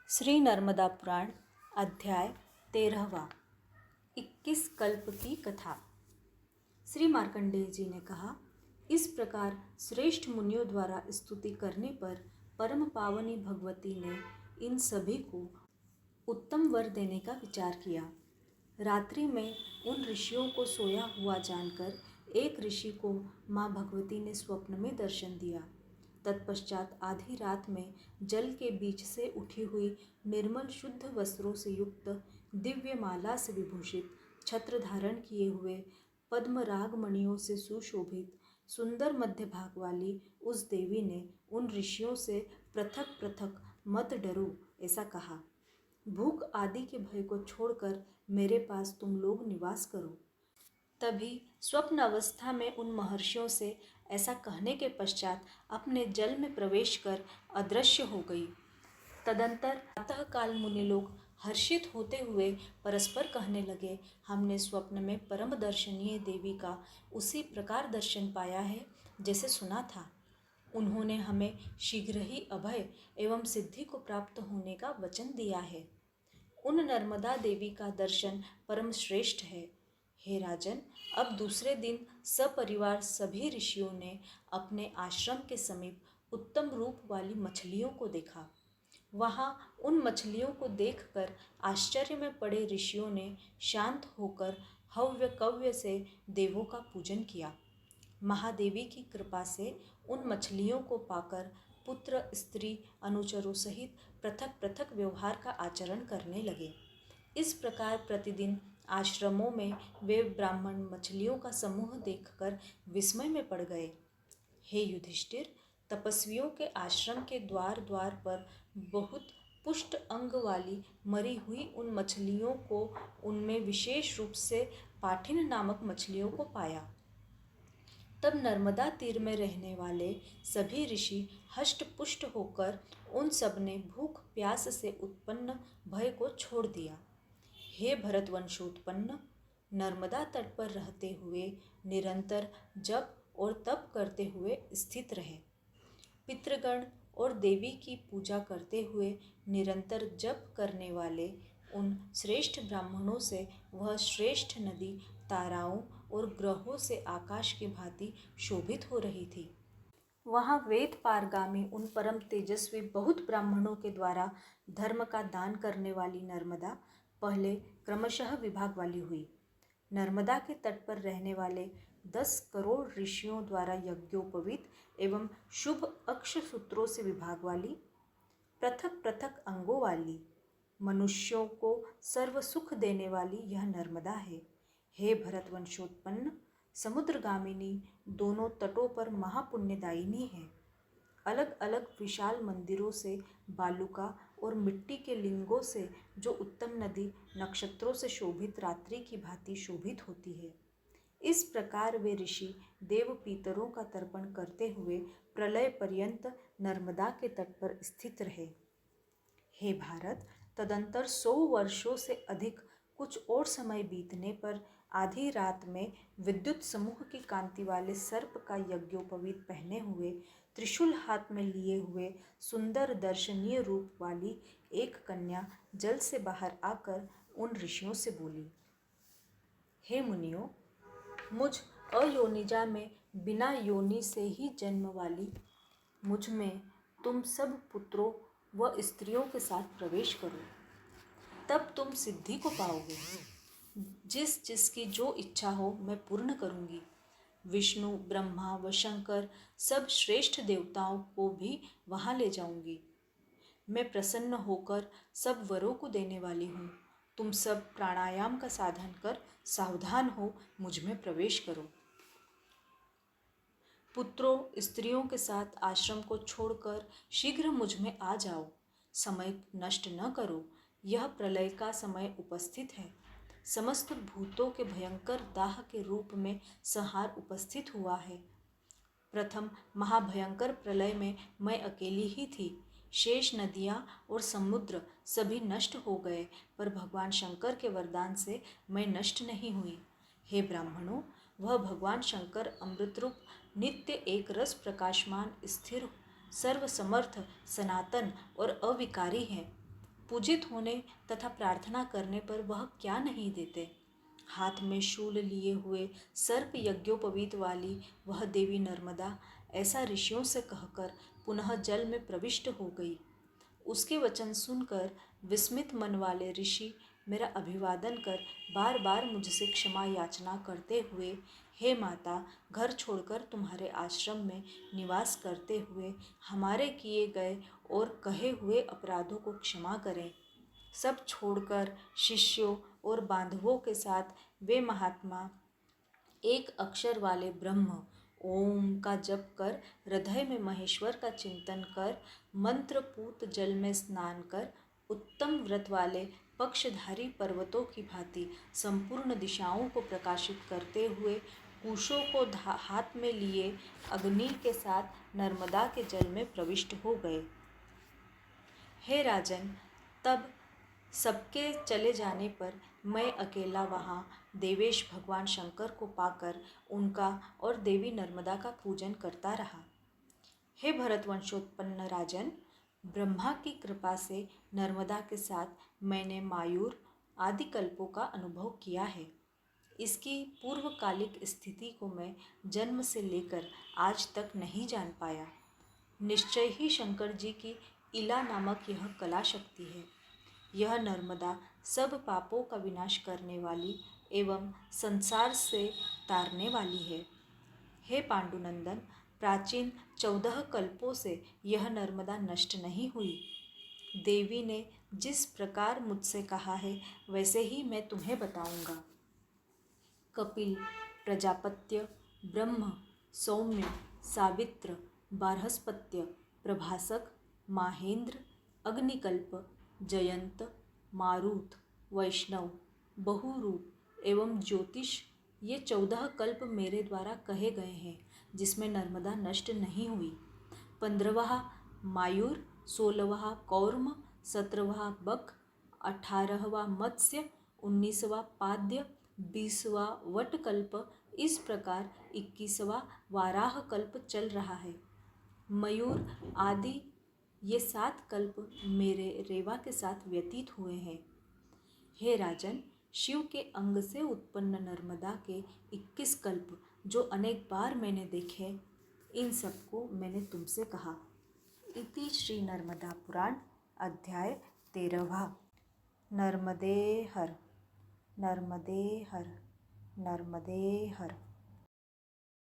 श्री नर्मदा पुराण अध्याय 13वां 21 कल्प की कथा। श्री मार्कंडेय जी ने कहा, इस प्रकार श्रेष्ठ मुनियों द्वारा स्तुति करने पर परम पावनी भगवती ने इन सभी को उत्तम वर देने का विचार किया। रात्रि में उन ऋषियों को सोया हुआ जानकर एक ऋषि को माँ भगवती ने स्वप्न में दर्शन दिया। तत्पश्चात आधी रात में जल के बीच से उठी हुई निर्मल शुद्ध वस्त्रों से युक्त दिव्य माला से विभूषित छत्र धारण किए हुए पद्मराग मणियों से सुशोभित सुंदर मध्य भाग वाली उस देवी ने उन ऋषियों से पृथक पृथक मत डरो ऐसा कहा। भूख आदि के भय को छोड़कर मेरे पास तुम लोग निवास करो। तभी स्वप्न अवस्था में उन महर्षियों से ऐसा कहने के पश्चात अपने जल में प्रवेश कर अदृश्य हो गई। तदंतर प्रातःकाल मुनि लोग हर्षित होते हुए परस्पर कहने लगे, हमने स्वप्न में परम दर्शनीय देवी का उसी प्रकार दर्शन पाया है जैसे सुना था। उन्होंने हमें शीघ्र ही अभय एवं सिद्धि को प्राप्त होने का वचन दिया है। उन नर्मदा देवी का दर्शन परम श्रेष्ठ है। हे राजन, अब दूसरे दिन सपरिवार सभी ऋषियों ने अपने आश्रम के समीप उत्तम रूप वाली मछलियों को देखा। वहाँ उन मछलियों को देखकर आश्चर्य में पड़े ऋषियों ने शांत होकर हव्य कव्य से देवों का पूजन किया। महादेवी की कृपा से उन मछलियों को पाकर पुत्र स्त्री अनुचरों सहित पृथक पृथक व्यवहार का आचरण करने लगे। इस प्रकार प्रतिदिन आश्रमों में वे ब्राह्मण मछलियों का समूह देखकर विस्मय में पड़ गए। हे युधिष्ठिर, तपस्वियों के आश्रम के द्वार द्वार पर बहुत पुष्ट अंग वाली मरी हुई उन मछलियों को, उनमें विशेष रूप से पाठिन नामक मछलियों को पाया। तब नर्मदा तीर में रहने वाले सभी ऋषि हष्ट पुष्ट होकर उन सब ने भूख प्यास से उत्पन्न भय को छोड़ दिया। हे भरतवंशोत्पन्न, नर्मदा तट पर रहते हुए निरंतर जप और तप करते हुए स्थित रहे। पितृगण और देवी की पूजा करते हुए निरंतर जप करने वाले उन श्रेष्ठ ब्राह्मणों से वह श्रेष्ठ नदी ताराओं और ग्रहों से आकाश की भांति शोभित हो रही थी। वहाँ वेद पारगामी उन परम तेजस्वी बहुत ब्राह्मणों के द्वारा धर्म का दान करने वाली नर्मदा पहले क्रमशः विभाग वाली हुई। नर्मदा के तट पर रहने वाले 10 करोड़ ऋषियों द्वारा यज्ञोपवीत एवं शुभ अक्ष सूत्रों से विभाग वाली, पृथक पृथक अंगों वाली, मनुष्यों को सर्व सुख देने वाली यह नर्मदा है। हे भरतवंशोत्पन्न, समुद्रगामिनी दोनों तटों पर महापुण्यदायिनी है। अलग अलग विशाल मंदिरों से बालुका और मिट्टी के लिंगों से जो उत्तम नदी नक्षत्रों से शोभित रात्रि की भांति शोभित होती है। इस प्रकार वे ऋषि देव पीतरों का तर्पण करते हुए प्रलय पर्यंत नर्मदा के तट पर स्थित रहे। हे भारत, तदंतर 100 वर्षों से अधिक कुछ और समय बीतने पर आधी रात में विद्युत समूह की कांति वाले सर्प का यज्ञोपवीत पहने हुए त्रिशूल हाथ में लिए हुए सुंदर दर्शनीय रूप वाली एक कन्या जल से बाहर आकर उन ऋषियों से बोली, हे मुनियों, मुझ अयोनिजा में बिना योनि से ही जन्म वाली मुझ में तुम सब पुत्रों व स्त्रियों के साथ प्रवेश करो, तब तुम सिद्धि को पाओगे। जिस जिसकी जो इच्छा हो मैं पूर्ण करूंगी। विष्णु, ब्रह्मा व शंकर सब श्रेष्ठ देवताओं को भी वहां ले जाऊंगी। मैं प्रसन्न होकर सब वरों को देने वाली हूँ। तुम सब प्राणायाम का साधन कर सावधान हो मुझ में प्रवेश करो। पुत्रों स्त्रियों के साथ आश्रम को छोड़कर शीघ्र मुझ में आ जाओ। समय नष्ट न करो, यह प्रलय का समय उपस्थित है। समस्त भूतों के भयंकर दाह के रूप में संहार उपस्थित हुआ है। प्रथम महाभयंकर प्रलय में मैं अकेली ही थी। शेष नदियाँ और समुद्र सभी नष्ट हो गए, पर भगवान शंकर के वरदान से मैं नष्ट नहीं हुई। हे ब्राह्मणों, वह भगवान शंकर अमृत रूप नित्य एक रस प्रकाशमान स्थिर सर्वसमर्थ सनातन और अविकारी है। पूजित होने तथा प्रार्थना करने पर वह क्या नहीं देते। हाथ में शूल लिए हुए सर्प यज्ञोपवीत वाली वह देवी नर्मदा ऐसा ऋषियों से कहकर पुनः जल में प्रविष्ट हो गई। उसके वचन सुनकर विस्मित मन वाले ऋषि मेरा अभिवादन कर बार बार मुझसे क्षमा याचना करते हुए, हे माता, घर छोड़कर तुम्हारे आश्रम में निवास करते हुए हमारे किए गए और कहे हुए अपराधों को क्षमा करें। सब छोड़कर शिष्यों और बांधवों के साथ वे महात्मा एक अक्षर वाले ब्रह्म ओम का जप कर, हृदय में महेश्वर का चिंतन कर, मंत्रपूत जल में स्नान कर, उत्तम व्रत वाले पक्षधारी पर्वतों की भांति संपूर्ण दिशाओं को प्रकाशित करते हुए कुशों को हाथ में लिए अग्नि के साथ नर्मदा के जल में प्रविष्ट हो गए। हे राजन, तब सबके चले जाने पर मैं अकेला वहाँ देवेश भगवान शंकर को पाकर उनका और देवी नर्मदा का पूजन करता रहा। हे भरतवंशोत्पन्न राजन, ब्रह्मा की कृपा से नर्मदा के साथ मैंने मायूर आदि कल्पों का अनुभव किया है। इसकी पूर्वकालिक स्थिति को मैं जन्म से लेकर आज तक नहीं जान पाया। निश्चय ही शंकर जी की इला नामक यह कला शक्ति है। यह नर्मदा सब पापों का विनाश करने वाली एवं संसार से तारने वाली है। हे पांडुनंदन, प्राचीन 14 कल्पों से यह नर्मदा नष्ट नहीं हुई। देवी ने जिस प्रकार मुझसे कहा है वैसे ही मैं तुम्हें बताऊंगा। कपिल, प्रजापत्य, ब्रह्म, सौम्य, सावित्र, बारहस्पत्य, प्रभासक, माहेंद्र, अग्निकल्प, जयंत, मारुत, वैष्णव, बहुरूप एवं ज्योतिष, ये 14 कल्प मेरे द्वारा कहे गए हैं, जिसमें नर्मदा नष्ट नहीं हुई। 15वां मायूर, 16वां कौर्म, 17वां बक, 18वां मत्स्य, 19वां पाद्य, 20वां वटकल्प, इस प्रकार 21वां वाराह कल्प चल रहा है। मयूर आदि ये 7 कल्प मेरे रेवा के साथ व्यतीत हुए हैं। हे राजन, शिव के अंग से उत्पन्न नर्मदा के 21 कल्प जो अनेक बार मैंने देखे, इन सबको मैंने तुमसे कहा। इति श्री नर्मदा पुराण अध्याय 13वां। नर्मदे हर, नर्मदे हर, नर्मदे हर।